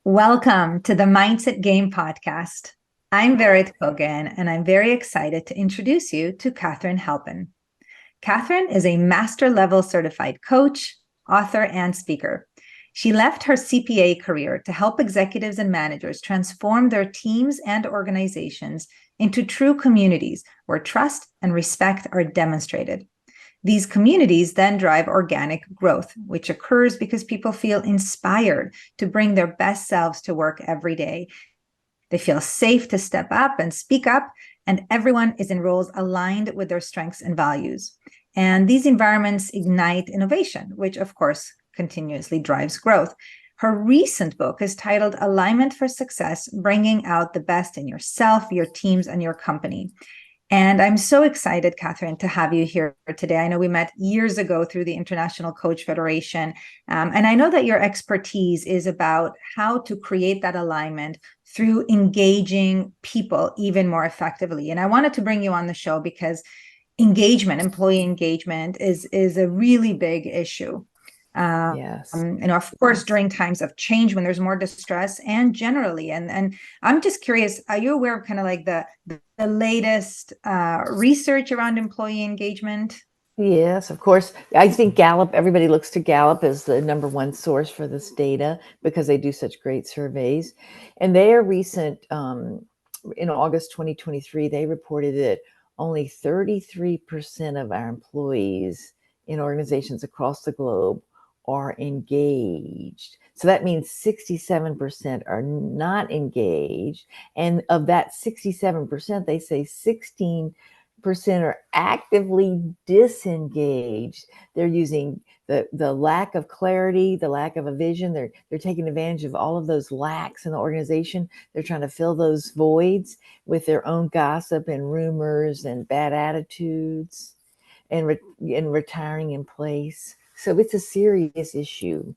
Welcome to the Mindset Game podcast. I'm Verit Kogan, and I'm very excited to introduce you to Katharine Halpin. Katharine is a master level certified coach, author, and speaker. She left her CPA career to help executives and managers transform their teams and organizations into true communities where trust and respect are demonstrated. These communities then drive organic growth, which occurs because people feel inspired to bring their best selves to work every day. They feel safe to step up and speak up, and everyone is in roles aligned with their strengths and values. And these environments ignite innovation, which of course continuously drives growth. Her recent book is titled Alignment for Success: Bringing Out the Best in Yourself, Your Teams, and Your Company. And I'm so excited, Katharine, to have you here today. I know we met years ago through the International Coach Federation. And I know that your expertise is about how to create that alignment through engaging people even more effectively. And I wanted to bring you on the show because engagement, employee engagement, is a really big issue. Yes. Of course, during times of change when there's more distress and generally. And I'm just curious, are you aware of kind of like the latest research around employee engagement? Yes, of course. I think Gallup, everybody looks to Gallup as the number one source for this data because they do such great surveys. And their recent, in August 2023, they reported that only 33% of our employees in organizations across the globe are engaged. So that means 67% are not engaged. And of that 67%, they say 16% are actively disengaged. They're using the lack of clarity, the lack of a vision. They're taking advantage of all of those lacks in the organization. They're trying to fill those voids with their own gossip and rumors and bad attitudes and retiring in place. So it's a serious issue.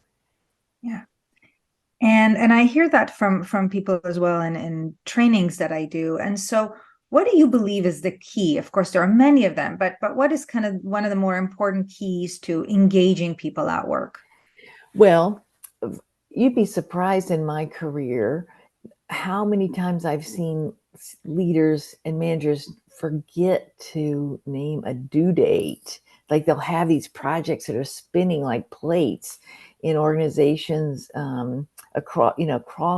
Yeah. And I hear that from people as well in trainings that I do. And so what do you believe is the key? Of course, there are many of them, but what is kind of one of the more important keys to engaging people at work? Well, you'd be surprised in my career how many times I've seen leaders and managers forget to name a due date. Like they'll have these projects that are spinning like plates in organizations across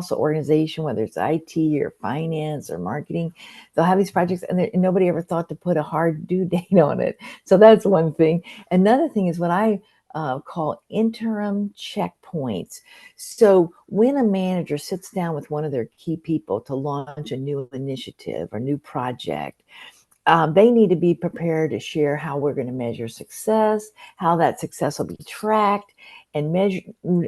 the organization, whether it's IT or finance or marketing. They'll have these projects and nobody ever thought to put a hard due date on it. So that's one thing. Another thing is what I call interim checkpoints. So when a manager sits down with one of their key people to launch a new initiative or new project, they need to be prepared to share how we're going to measure success, how that success will be tracked and measure,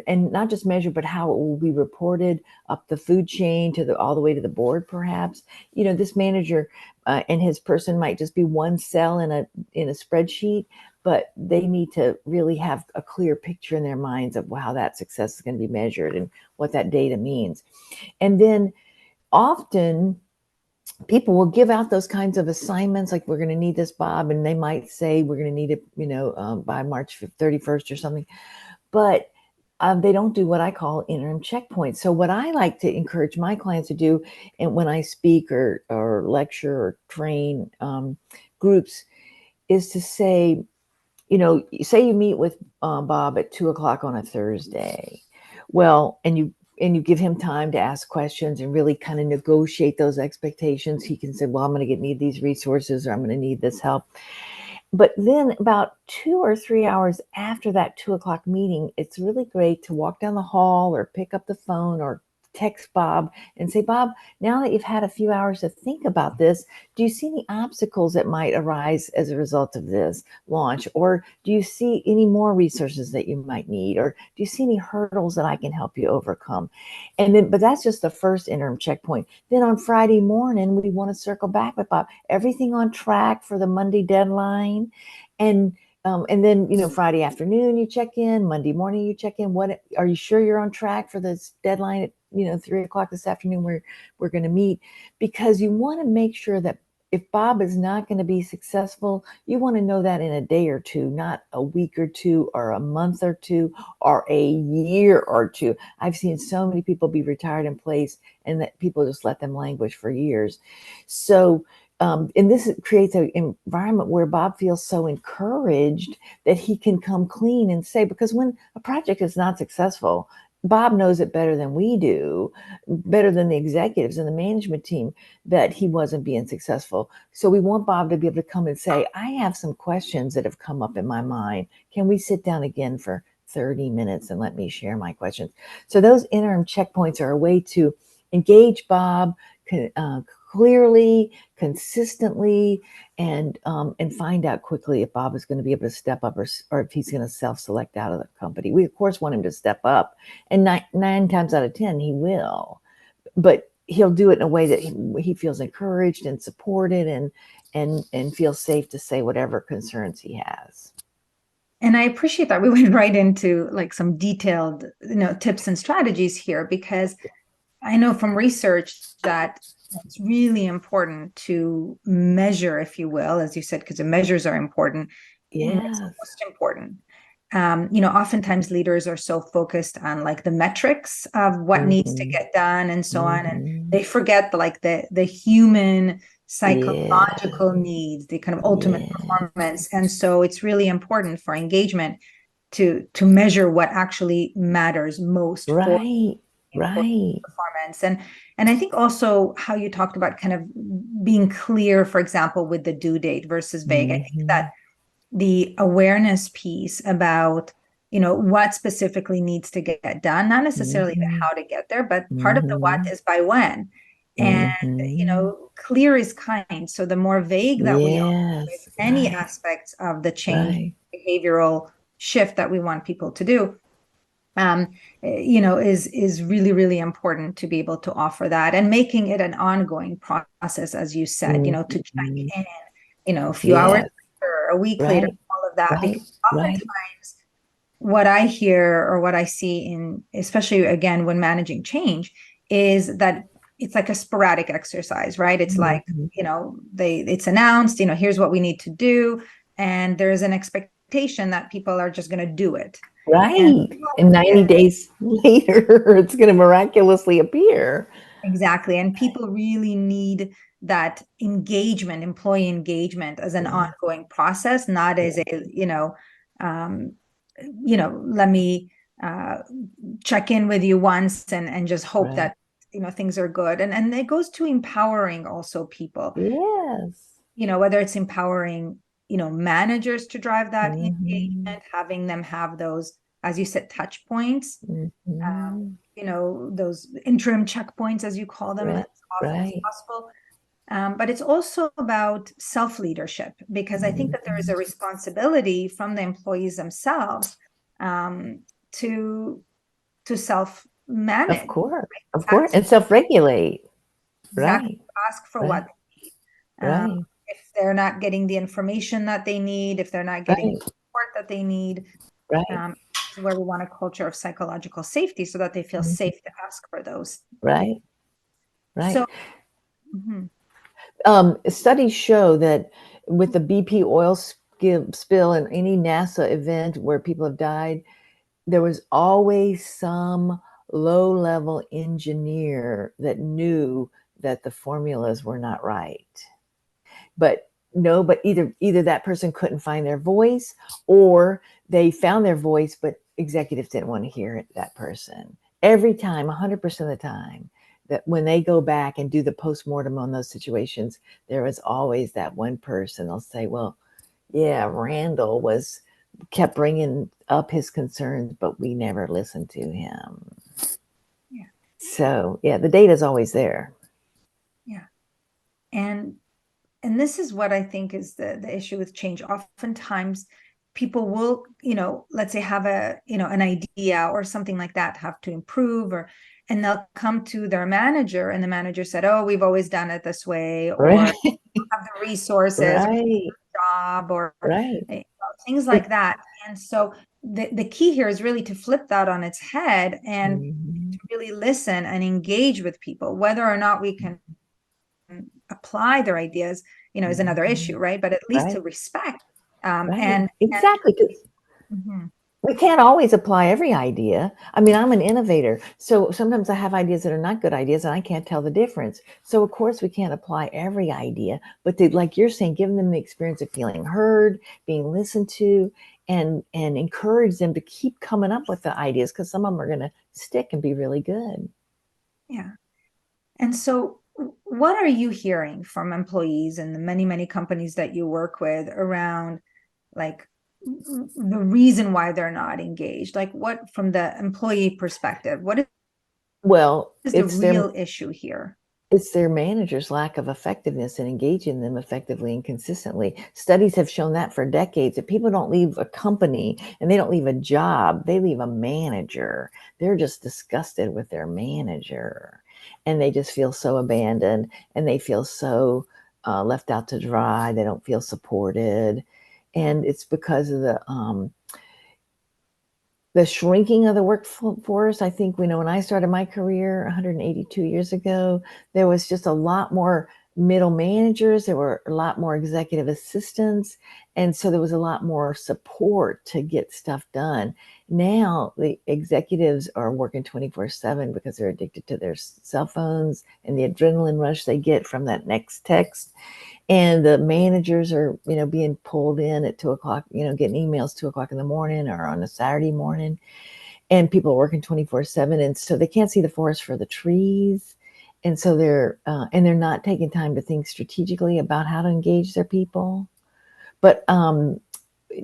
and not just measure, but how it will be reported up the food chain to all the way to the board. Perhaps this manager and his person might just be one cell in a spreadsheet, but they need to really have a clear picture in their minds of how that success is going to be measured and what that data means. And then often people will give out those kinds of assignments like, we're going to need this, Bob, and they might say we're going to need it by March 31st or something, but they don't do what I call interim checkpoints. So what I like to encourage my clients to do, and when I speak or lecture or train groups, is to say, say you meet with Bob at 2 o'clock on a Thursday. Well, and you give him time to ask questions and really kind of negotiate those expectations. He can say, well, I'm going to need these resources, or I'm going to need this help. But then about 2 or 3 hours after that 2 o'clock meeting, it's really great to walk down the hall or pick up the phone or text Bob and say, Bob, now that you've had a few hours to think about this, do you see any obstacles that might arise as a result of this launch? Or do you see any more resources that you might need? Or do you see any hurdles that I can help you overcome? And then, but that's just the first interim checkpoint. Then on Friday morning, we want to circle back with Bob. Everything on track for the Monday deadline. And then, Friday afternoon you check in, Monday morning you check in. What are you sure you're on track for this deadline at 3 o'clock this afternoon where we're going to meet? Because you want to make sure that if Bob is not going to be successful, you want to know that in a day or two, not a week or two, or a month or two, or a year or two. I've seen so many people be retired in place and that people just let them languish for years. So, and this creates an environment where Bob feels so encouraged that he can come clean and say, because when a project is not successful, Bob knows it better than we do, better than the executives and the management team, that he wasn't being successful. So we want Bob to be able to come and say, I have some questions that have come up in my mind. Can we sit down again for 30 minutes and let me share my questions? So those interim checkpoints are a way to engage Bob clearly, consistently, and find out quickly if Bob is going to be able to step up, or if he's going to self-select out of the company. We of course want him to step up, and nine times out of 10 he will, but he'll do it in a way that he feels encouraged and supported, and feels safe to say whatever concerns he has. And I appreciate that we went right into like some detailed, tips and strategies here, because I know from research that it's really important to measure, if you will, as you said, because the measures are important. And it's Yes. most important. Oftentimes leaders are so focused on like the metrics of what needs to get done and so on, and they forget the human psychological needs, the kind of ultimate performance. And so it's really important for engagement to measure what actually matters most for performance. And I think also how you talked about kind of being clear, for example, with the due date versus vague. I think that the awareness piece about, what specifically needs to get done, not necessarily the how to get there, but part of the what is by when. And, clear is kind. So the more vague that we are with any aspects of the change, behavioral shift that we want people to do, is really, really important to be able to offer that, and making it an ongoing process, as you said, to check in, a few hours later, a week later, all of that. Because oftentimes what I hear or what I see in, especially again, when managing change, is that it's like a sporadic exercise, right? It's like, it's announced, here's what we need to do. And there's an expectation that people are just going to do it. And 90 days later, it's going to miraculously appear. Exactly. And people really need that engagement, employee engagement, as an ongoing process, not as a, let me check in with you once and just hope that, things are good. And it goes to empowering also people. Whether it's empowering, managers to drive that engagement, having them have those, as you said, touch points, those interim checkpoints, as you call them, as often as possible. But it's also about self-leadership, because I think that there is a responsibility from the employees themselves to self-manage. Of course, and self-regulate. Exactly. Ask for what they need. If they're not getting the information that they need, if they're not getting the support that they need, is where we want a culture of psychological safety, so that they feel safe to ask for those. So, studies show that with the BP oil spill and any NASA event where people have died, there was always some low-level engineer that knew that the formulas were not right. But either that person couldn't find their voice, or they found their voice, but executives didn't want to hear that person. Every time, 100% of the time, that when they go back and do the postmortem on those situations, there is always that one person. They'll say, well, yeah, Randall kept bringing up his concerns, but we never listened to him. So the data is always there. And this is what I think is the issue with change. Oftentimes people will, let's say have an idea or something like that, have to improve, and they'll come to their manager, and the manager said, oh, we've always done it this way, or have the resources, or job, or things like that. And so the key here is really to flip that on its head, and to really listen and engage with people, whether or not we can apply their ideas. is another issue, right? But at least to respect. Right. And Exactly. Mhm. We can't always apply every idea. I mean, I'm an innovator, so sometimes I have ideas that are not good ideas and I can't tell the difference. So of course we can't apply every idea, but like you're saying, give them the experience of feeling heard, being listened to, and encourage them to keep coming up with the ideas, because some of them are going to stick and be really good. Yeah. And so, what are you hearing from employees and the many, many companies that you work with around like the reason why they're not engaged? Like, what from the employee perspective, what Well, is the real issue here? it's their manager's lack of effectiveness in engaging them effectively and consistently. Studies have shown that for decades, that people don't leave a company and they don't leave a job, they leave a manager. They're just disgusted with their manager and they just feel so abandoned and they feel so left out to dry. They don't feel supported. And it's because of the shrinking of the workforce. I think, when I started my career 182 years ago, there was just a lot more middle managers, there were a lot more executive assistants, and so there was a lot more support to get stuff done. Now the executives are working 24/7 because they're addicted to their cell phones and the adrenaline rush they get from that next text, and the managers are being pulled in at 2 o'clock, getting emails 2 o'clock in the morning or on a Saturday morning, and people are working 24/7, and so they can't see the forest for the trees, and so they're not taking time to think strategically about how to engage their people. But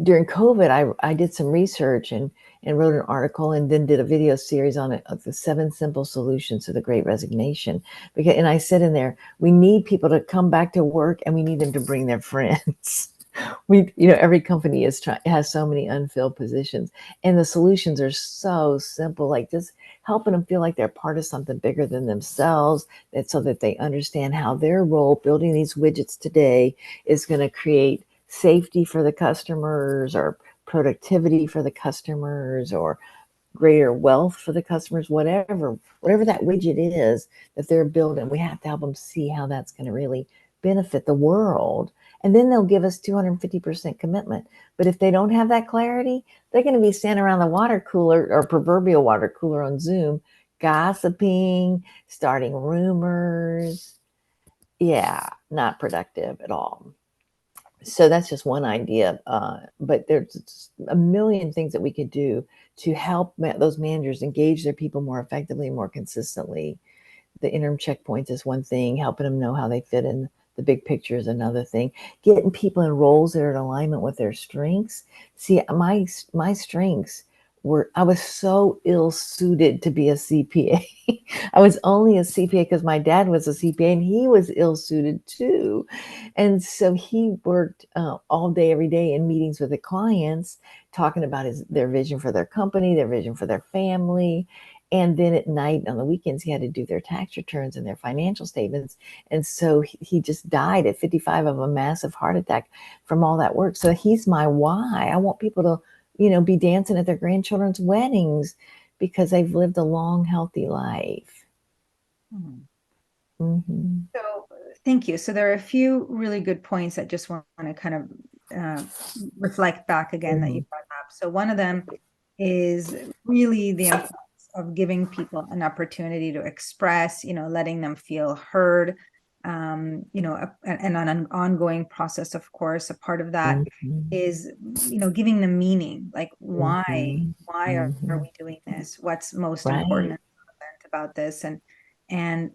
during COVID, I did some research and wrote an article and then did a video series on it, of the 7 simple solutions to the Great Resignation. And I said in there, we need people to come back to work and we need them to bring their friends. Every company has so many unfilled positions, and the solutions are so simple, like just helping them feel like they're part of something bigger than themselves, so that they understand how their role building these widgets today is going to create safety for the customers, or productivity for the customers, or greater wealth for the customers, whatever that widget is that they're building. We have to help them see how that's going to really benefit the world. And then they'll give us 250% commitment. But if they don't have that clarity, they're going to be standing around the water cooler, or proverbial water cooler, on Zoom, gossiping, starting rumors. Yeah, not productive at all. So that's just one idea, but there's a million things that we could do to help those managers engage their people more effectively, more consistently. The interim checkpoints is one thing. Helping them know how they fit in the big picture is another thing. Getting people in roles that are in alignment with their strengths. See, my strengths were, I was so ill suited to be a CPA. I was only a CPA because my dad was a CPA and he was ill suited too. And so he worked all day, every day in meetings with the clients, talking about their vision for their company, their vision for their family. And then at night, on the weekends, he had to do their tax returns and their financial statements. And so he just died at 55 of a massive heart attack from all that work. So he's my why. I want people to, be dancing at their grandchildren's weddings because they've lived a long, healthy life. Hmm. Mm-hmm. So, thank you. So, there are a few really good points that just want to kind of reflect back again that you Mm-hmm. brought up. So, one of them is really the importance of giving people an opportunity to express, letting them feel heard, and on an ongoing process, of course. A part of that Mm-hmm. is, giving them meaning, like Mm-hmm. why are Mm-hmm. we doing this? What's most important Right. and relevant about this? And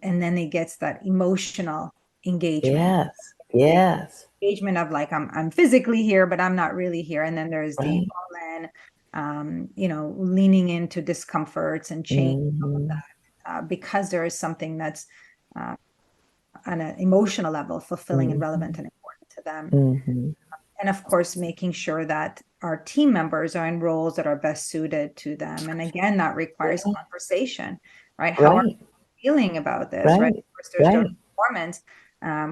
then it gets that emotional engagement. Yes. The Yes. engagement of like I'm physically here, but I'm not really here. And then there's the Right. all in, leaning into discomforts and change, Mm-hmm. because there is something that's uh, on an emotional level fulfilling and relevant Mm-hmm. and important to them. Mm-hmm. And of course, making sure that our team members are in roles that are best suited to them. And again, that requires Yeah. conversation, right? How are Right. you feeling about this, right? Right. Of course, there's Right. their performance,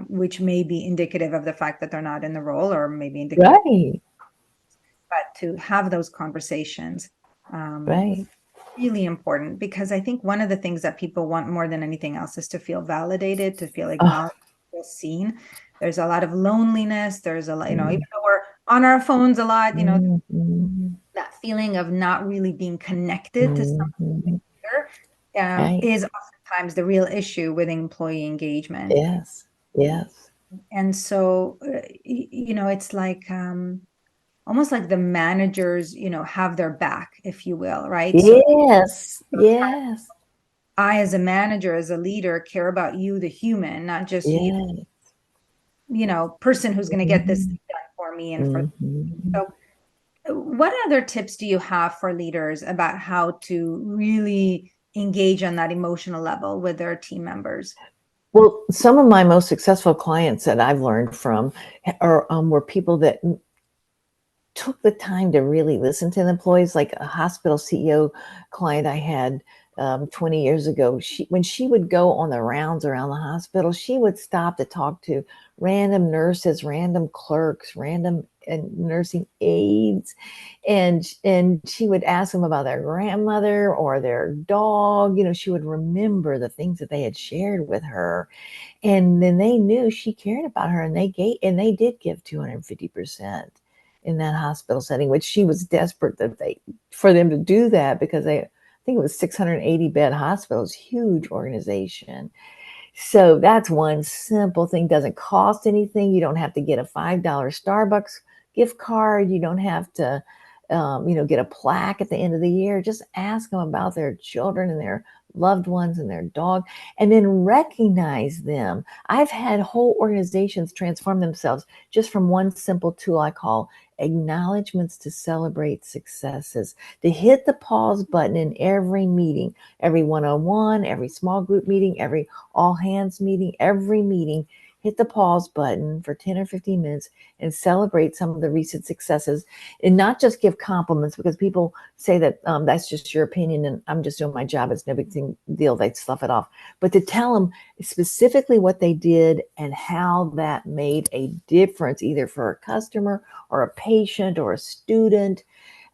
which may be indicative of the fact that they're not in the role, or maybe indicative, Right. but to have those conversations, um, Right. really important, because I think one of the things that people want more than anything else is to feel validated, to feel Oh, acknowledged, feel seen. There's a lot of loneliness. There's a lot, even though we're on our phones a lot, that feeling of not really being connected to something Right. is oftentimes the real issue with employee engagement. Yes. Yes. And so, it's like almost like the managers, have their back, if you will, right? So Yes. Yes. I, as a manager, as a leader, care about you, the human, not just you, Yeah. person who's going to get this Mhm. thing done for me and for. Mhm. So, what other tips do you have for leaders about how to really engage on that emotional level with their team members? Well, some of my most successful clients that I've learned from were people that took the time to really listen to the employees. Like a hospital CEO client I had 20 years ago, when she would go on the rounds around the hospital, she would stop to talk to random nurses, random clerks, random nursing aides, and she would ask them about their grandmother or their dog. She would remember the things that they had shared with her, and then they knew she cared about her, and they did give 250% in that hospital setting, which she was desperate for them to do that, because I think it was 680 bed hospitals, huge organization. So that's one simple thing. Doesn't cost anything. You don't have to get a $5 Starbucks gift card. You don't have to, get a plaque at the end of the year. Just ask them about their children and their loved ones and their dog, and then recognize them. I've had whole organizations transform themselves just from one simple tool I call acknowledgments to celebrate successes, to hit the pause button in every meeting, every one-on-one, every small group meeting, every all hands meeting, every meeting. Hit the pause button for 10 or 15 minutes and celebrate some of the recent successes, and not just give compliments, because people say that that's just your opinion and I'm just doing my job. It's no big deal. They slough it off. But to tell them specifically what they did and how that made a difference, either for a customer or a patient or a student,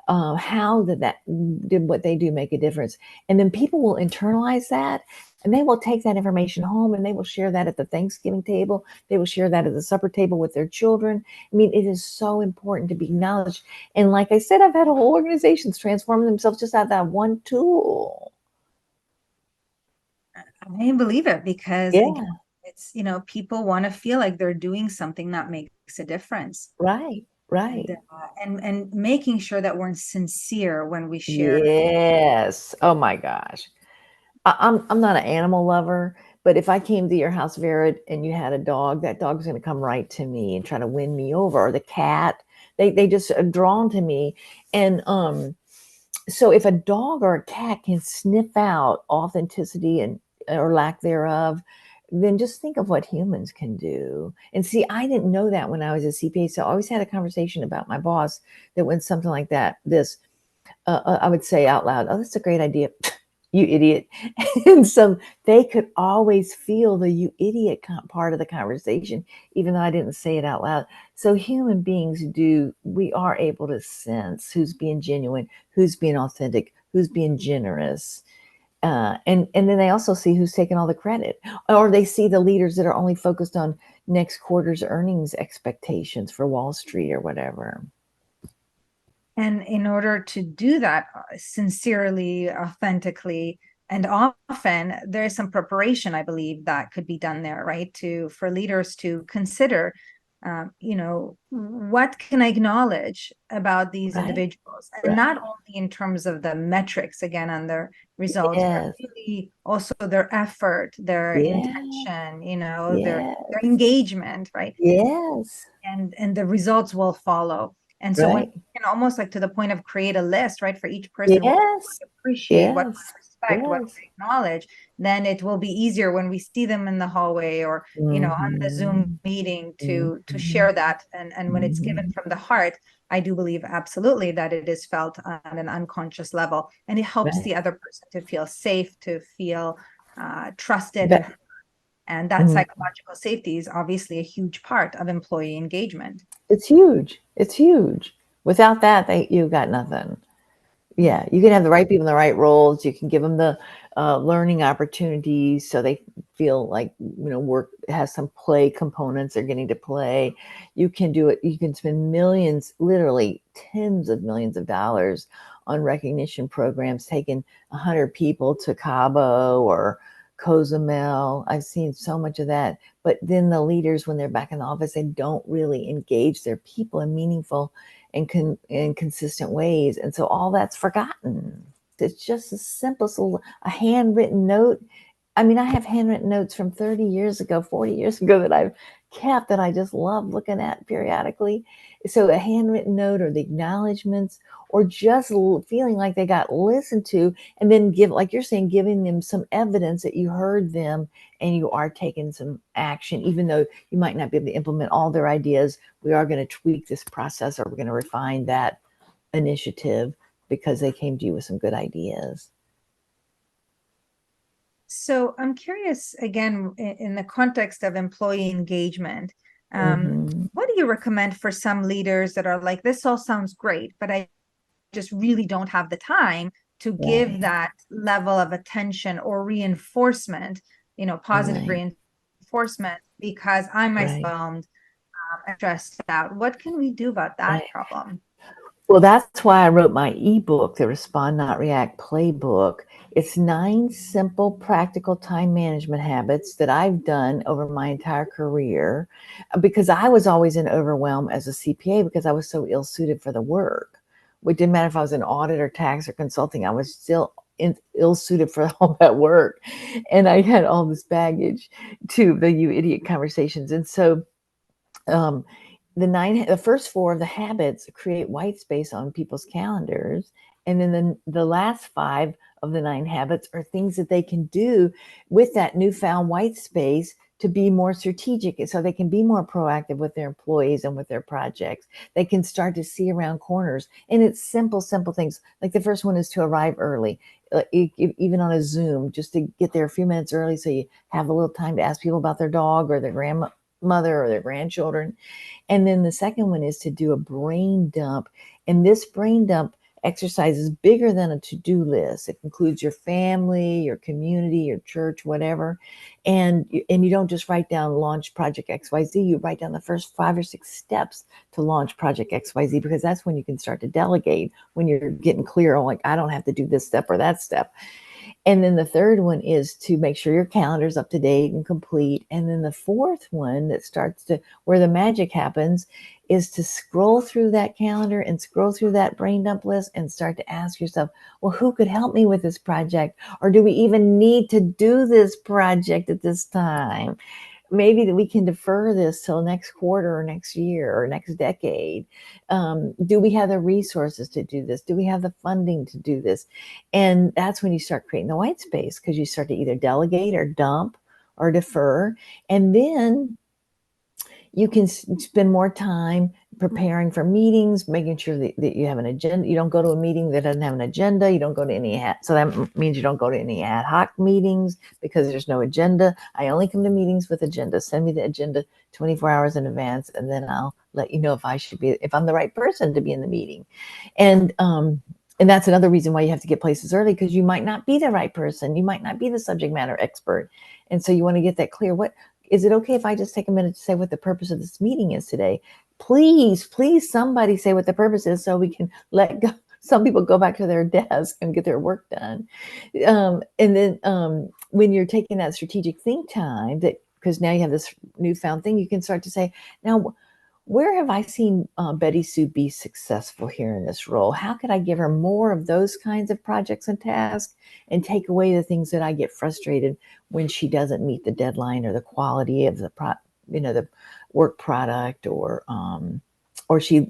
how did what they do make a difference? And then people will internalize that, and they will take that information home, and they will share that at the Thanksgiving table. They will share that at the supper table with their children. I mean, it is so important to be acknowledged. And like I said, I've had whole organizations transform themselves just out of that one tool. I believe it, because again, Yeah, it's, people want to feel like they're doing something that makes a difference. right, And right. making sure that we're sincere when we share. Yes. Oh my gosh. I'm not an animal lover, but if I came to your house, Vera, and you had a dog, that dog's going to come right to me and try to win me over. Or the cat, they just are drawn to me. And so if a dog or a cat can sniff out authenticity and or lack thereof, then just think of what humans can do. And see, I didn't know that when I was a CPA, so I always had a conversation about my boss that went something like that. I would say out loud, "Oh, that's a great idea." You idiot. And so they could always feel the you idiot part of the conversation, even though I didn't say it out loud. So human beings we are able to sense who's being genuine, who's being authentic, who's being generous. And then they also see who's taking all the credit, or they see the leaders that are only focused on next quarter's earnings expectations for Wall Street or whatever. And in order to do that sincerely, authentically, and often, there is some preparation, I believe, that could be done there, right? For leaders to consider, what can I acknowledge about these Right, individuals, and right. not only in terms of the metrics again on their results, but Yes, really also their effort, their yeah, intention, their yes, engagement, right? yes, And the results will follow. And so when right. you can almost like to the point of create a list, right, for each person, what Yes, we appreciate, what yes, we respect, what yes. we acknowledge, then it will be easier when we see them in the hallway or on the Zoom Mhm, meeting to mhm, share that. And when it's given mhm. from the heart, I do believe absolutely that it is felt on an unconscious level, and it helps Right. the other person to feel safe, to feel trusted, But and that mhm, psychological safety is obviously a huge part of employee engagement. it's huge. It's huge. Without that, you've got nothing. Yeah, you can have the right people in the right roles. You can give them the learning opportunities so they feel like, work has some play components, they're getting to play. You can do it. You can spend millions, literally tens of millions of dollars on recognition programs, taking 100 people to Cabo or Cozumel. I've seen so much of that. But then the leaders, when they're back in the office, they don't really engage their people in meaningful and in consistent ways. And so all that's forgotten. It's just as simple as a handwritten note. I mean, I have handwritten notes from 30 years ago, 40 years ago that I've kept that I just love looking at periodically. So a handwritten note or the acknowledgments or just feeling like they got listened to, and then like you're saying, giving them some evidence that you heard them and you are taking some action, even though you might not be able to implement all their ideas. We are going to tweak this process, or we're going to refine that initiative because they came to you with some good ideas. So I'm curious, again, in the context of employee engagement, what do you recommend for some leaders that are like, this all sounds great, but I just really don't have the time to give Right. that level of attention or reinforcement, positive Right. reinforcement, because I'm Right. overwhelmed, stressed out. What can we do about that Right. problem? Well, that's why I wrote my ebook, the Respond Not React Playbook. It's 9 simple, practical time management habits that I've done over my entire career, because I was always in overwhelm as a CPA because I was so ill suited for the work. It didn't matter if I was in audit or tax or consulting, I was still ill suited for all that work. And I had all this baggage to the you idiot conversations. And so, um, the first 4 of the habits create white space on people's calendars, and then the last 5 of the 9 habits are things that they can do with that newfound white space to be more strategic, so they can be more proactive with their employees and with their projects. They can start to see around corners, and it's simple things. Like the first one is to arrive early, even on a Zoom, just to get there a few minutes early so you have a little time to ask people about their dog or their grandmother or their grandchildren. And then the second one is to do a brain dump. And this brain dump exercise is bigger than a to-do list. It includes your family, your community, your church, whatever. And you don't just write down launch project XYZ, you write down the first 5 or 6 steps to launch project XYZ, because that's when you can start to delegate, when you're getting clear on, like, I don't have to do this step or that step. And then the third one is to make sure your calendar's up to date and complete. And then the fourth one that starts to, where the magic happens, is to scroll through that calendar and scroll through that brain dump list and start to ask yourself, well, who could help me with this project? Or do we even need to do this project at this time? Maybe that we can defer this till next quarter or next year or next decade. Do we have the resources to do this? Do we have the funding to do this? And that's when you start creating the white space, because you start to either delegate or dump or defer. And then you can spend more time preparing for meetings, making sure that you have an agenda. You don't go to a meeting that doesn't have an agenda. You don't go to any so that means you don't go to any ad hoc meetings because there's no agenda. I only come to meetings with agenda. Send me the agenda 24 hours in advance, and then I'll let you know if I'm the right person to be in the meeting. And that's another reason why you have to get places early, because you might not be the right person. You might not be the subject matter expert. And so you want to get that clear. Is it okay if I just take a minute to say what the purpose of this meeting is today? Please, somebody say what the purpose is so we can let go. Some people go back to their desk and get their work done. And then when you're taking that strategic think time, because now you have this newfound thing, you can start to say, now, where have I seen Betty Sue be successful here in this role? How could I give her more of those kinds of projects and tasks and take away the things that I get frustrated when she doesn't meet the deadline or the quality of the the work product, or she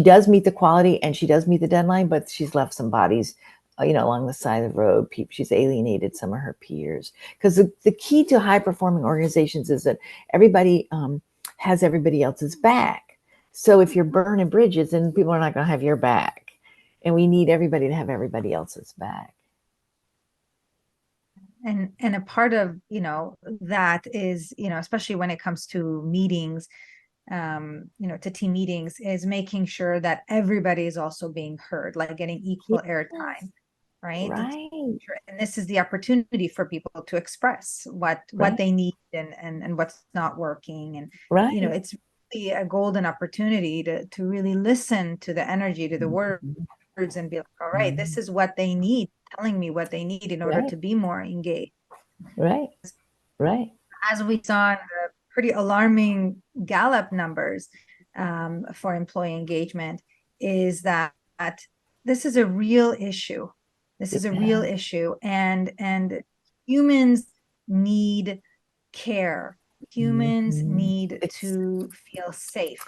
does meet the quality and she does meet the deadline, but she's left some bodies along the side of the road. She's alienated some of her peers. Because the key to high performing organizations is that everybody has everybody else's back. So if you're burning bridges, then people are not going to have your back. And we need everybody to have everybody else's back. And a part of, that is, especially when it comes to meetings, to team meetings, is making sure that everybody is also being heard, like getting equal Yes. airtime. right? Right. And this is the opportunity for people to express what Right. they need and what's not working. And, Right. it's really a golden opportunity to really listen to the energy, to the words, and be like, all right, this is what they need, telling me what they need in order Right. to be more engaged. Right. Right. As we saw in the pretty alarming Gallup numbers for employee engagement, is that this is a real issue. This is a real Yeah. issue, and humans need care. Humans Mhm. need to feel safe.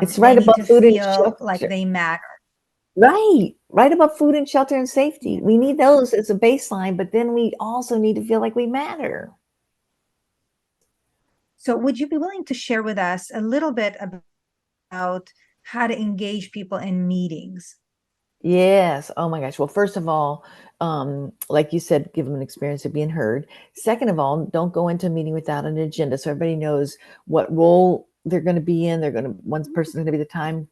It's They right need above to food and feel like shelter. they matter. Right. Right above food and shelter and safety. We need those as a baseline, but then we also need to feel like we matter. So, would you be willing to share with us a little bit about how to engage people in meetings? Yes. Oh my gosh. Well, first of all, like you said, give them an experience of being heard. Second of all, don't go into a meeting without an agenda, so everybody knows what role they're going to be in. One person's going to be the time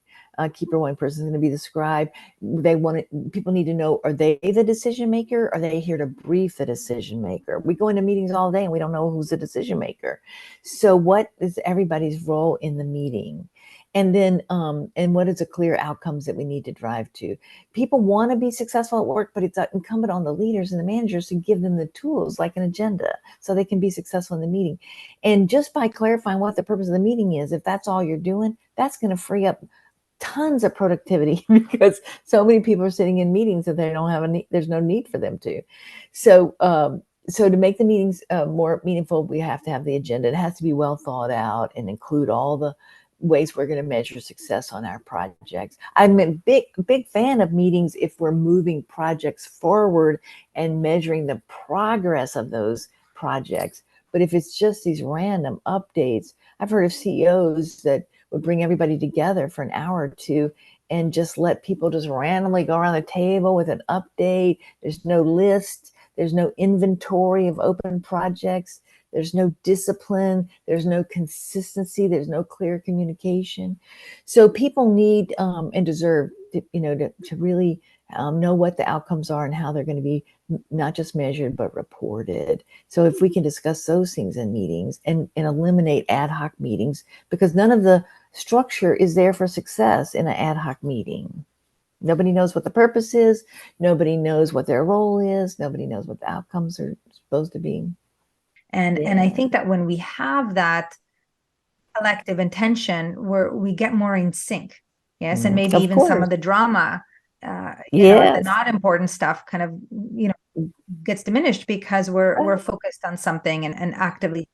keeper, one person's going to be the scribe. People need to know: are they the decision maker? Are they here to brief the decision maker? We go into meetings all day and we don't know who's the decision maker. So, what is everybody's role in the meeting? And then, and what is the clear outcomes that we need to drive to? People want to be successful at work, but it's incumbent on the leaders and the managers to give them the tools like an agenda so they can be successful in the meeting. And just by clarifying what the purpose of the meeting is, if that's all you're doing, that's going to free up tons of productivity because so many people are sitting in meetings that they don't have there's no need for them to. So to make the meetings more meaningful, we have to have the agenda. It has to be well thought out and include all the ways we're going to measure success on our projects. I'm a big fan of meetings if we're moving projects forward and measuring the progress of those projects. But if it's just these random updates, I've heard of CEOs that would bring everybody together for an hour or two and just let people just randomly go around the table with an update. There's no list. There's no inventory of open projects. There's no discipline. There's no consistency. There's no clear communication. So people need and deserve to really know what the outcomes are and how they're going to be not just measured but reported. So if we can discuss those things in meetings and eliminate ad hoc meetings, because none of the structure is there for success in an ad hoc meeting. Nobody knows what the purpose is. Nobody knows what their role is. Nobody knows what the outcomes are supposed to be. And I think that when we have that collective intention, we get more in sync. Yes, and maybe Of even some course. of the drama, and the Yes. not important stuff kind of gets diminished because we're focused on something and actively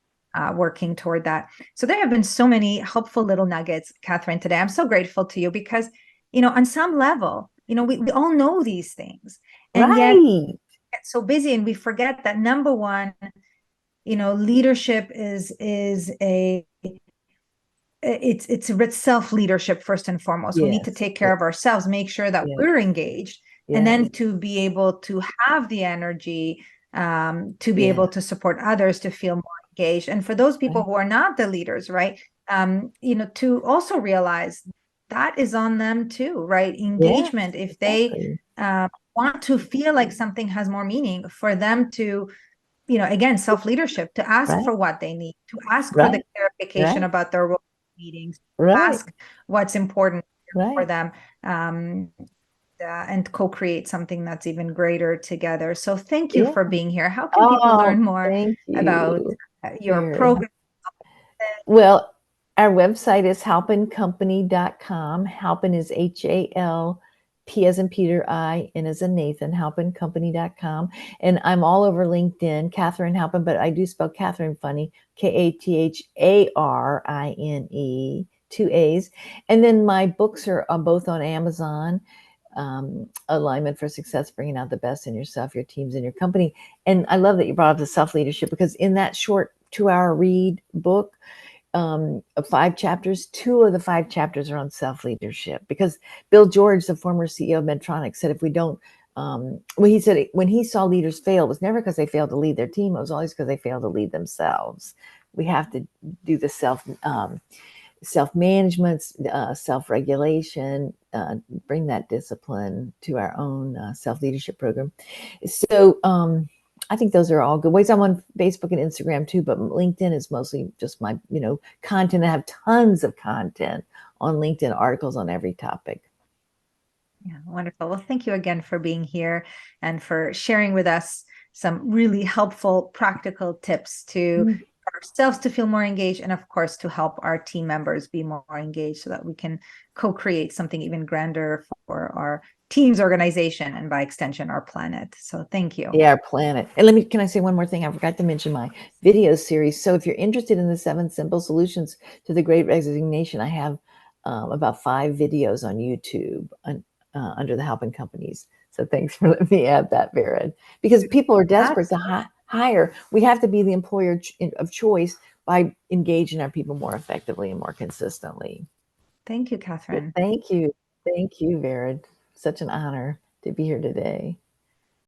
working toward that. So there have been so many helpful little nuggets, Katharine, today. I'm so grateful to you because on some level, we all know these things, and yet Right. get so busy and we forget that number one, leadership is a it's self-leadership first and foremost. We need to Yes. take care of ourselves, make sure that Yes. we're engaged, and Yes. then to be able to have the energy to be Yeah. able to support others to feel more engaged. And for those people Right. who are not the leaders, right, to also realize that is on them too, right? Yes. Engagement, if they Exactly. want to feel like something has more meaning, for them to again, self-leadership, to ask Right. for what they need, to ask for the Right. clarification Right. about their role in meetings, Right. ask what's important for Right. them, and co-create something that's even greater together. So thank you Yeah. for being here. How can people Oh, learn more thank about you. your Very program? well. Our website is halpincompany.com. Halpin is Halp as in Peter, I, N as in Nathan, halpincompany.com. And I'm all over LinkedIn, Katharine Halpin, but I do spell Katharine funny, Katharine, 2 A's. And then my books are both on Amazon. Alignment for Success, bringing out the best in yourself, your teams, and your company. And I love that you brought up the self-leadership, because in that short 2-hour read book, of 5 chapters, 2 of the 5 chapters are on self-leadership, because Bill George, the former CEO of Medtronic, said if we don't, well, he said when he saw leaders fail, it was never because they failed to lead their team. It was always because they failed to lead themselves. We have to do the self-management, self-regulation, bring that discipline to our own self-leadership program. So I think those are all good ways. I'm on Facebook and Instagram too, but LinkedIn is mostly just my, content. I have tons of content on LinkedIn, articles on every topic. Yeah, wonderful. Well, thank you again for being here and for sharing with us some really helpful, practical tips to ourselves to feel more engaged, and of course, to help our team members be more engaged so that we can co-create something even grander for our team's organization and by extension, our planet. So thank you. Yeah, our planet. And can I say one more thing? I forgot to mention my video series. So if you're interested in the 7 simple solutions to the Great Resignation, I have about 5 videos on YouTube under the Halpin Companies. So thanks for letting me add that, Vered. Because people are desperate to hire. We have to be the employer of choice by engaging our people more effectively and more consistently. Thank you, Katharine. Thank you. Thank you, Vered. Such an honor to be here today.